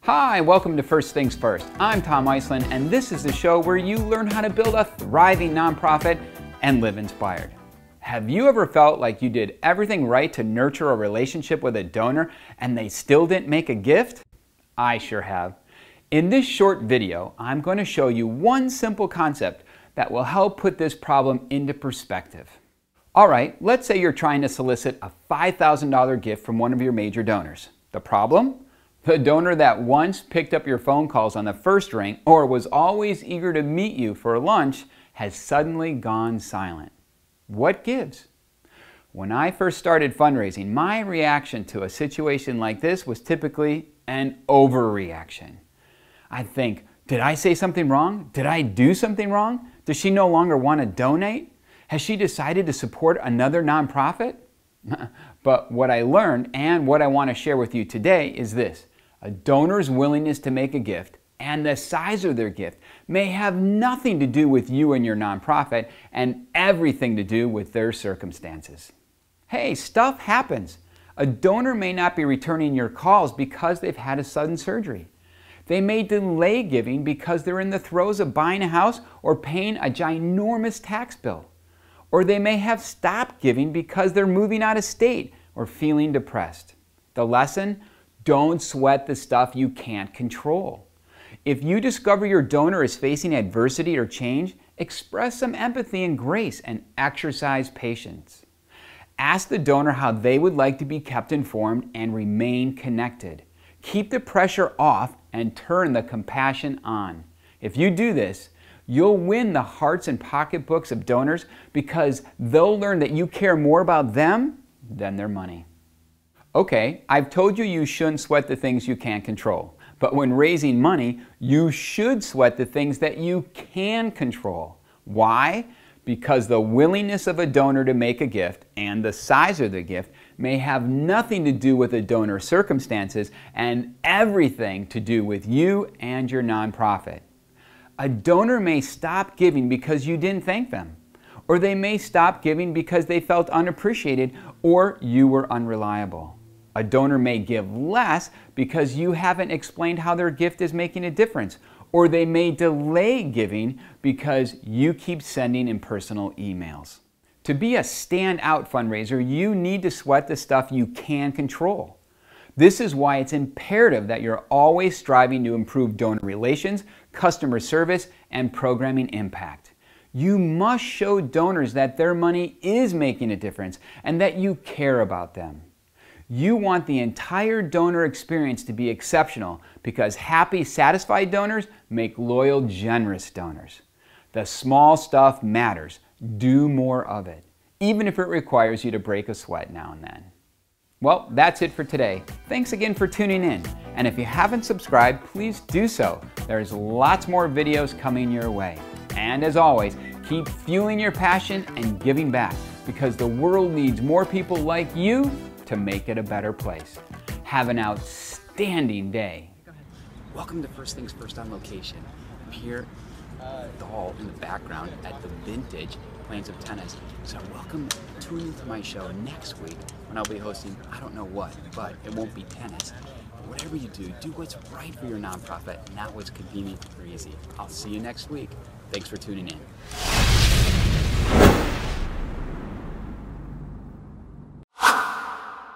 Hi, welcome to First Things First. I'm Tom Iselin, and this is the show where you learn how to build a thriving nonprofit and live inspired. Have you ever felt like you did everything right to nurture a relationship with a donor and they still didn't make a gift? I sure have. In this short video, I'm going to show you one simple concept that will help put this problem into perspective. All right, let's say you're trying to solicit a $5,000 gift from one of your major donors. The problem? The donor that once picked up your phone calls on the first ring or was always eager to meet you for lunch has suddenly gone silent. What gives? When I first started fundraising, my reaction to a situation like this was typically an overreaction. I'd think, did I say something wrong? Did I do something wrong? Does she no longer want to donate? Has she decided to support another nonprofit? But what I learned and what I want to share with you today is this. A donor's willingness to make a gift and the size of their gift may have nothing to do with you and your nonprofit and everything to do with their circumstances. Hey, stuff happens. A donor may not be returning your calls because they've had a sudden surgery. They may delay giving because they're in the throes of buying a house or paying a ginormous tax bill. Or they may have stopped giving because they're moving out of state or feeling depressed. The lesson? Don't sweat the stuff you can't control. If you discover your donor is facing adversity or change, express some empathy and grace and exercise patience. Ask the donor how they would like to be kept informed and remain connected. Keep the pressure off and turn the compassion on. If you do this, you'll win the hearts and pocketbooks of donors because they'll learn that you care more about them than their money. Okay, I've told you you shouldn't sweat the things you can't control. But when raising money, you should sweat the things that you can control. Why? Because the willingness of a donor to make a gift and the size of the gift may have nothing to do with the donor's circumstances and everything to do with you and your nonprofit. A donor may stop giving because you didn't thank them. Or they may stop giving because they felt unappreciated or you were unreliable. A donor may give less because you haven't explained how their gift is making a difference. Or they may delay giving because you keep sending impersonal emails. To be a standout fundraiser, you need to sweat the stuff you can control. This is why it's imperative that you're always striving to improve donor relations, customer service, and programming impact. You must show donors that their money is making a difference and that you care about them. You want the entire donor experience to be exceptional because happy, satisfied donors make loyal, generous donors. The small stuff matters. Do more of it, even if it requires you to break a sweat now and then. Well, that's it for today. Thanks again for tuning in. And if you haven't subscribed, please do so. There's lots more videos coming your way. And as always, keep fueling your passion and giving back because the world needs more people like you to make it a better place. Have an outstanding day. Welcome to First Things First on location. I'm here at the hall in the background at the Vintage Plains of Tennis. So welcome, tune into my show next week when I'll be hosting, I don't know what, but it won't be tennis. But whatever you do what's right for your nonprofit, not what's convenient or easy. I'll see you next week. Thanks for tuning in.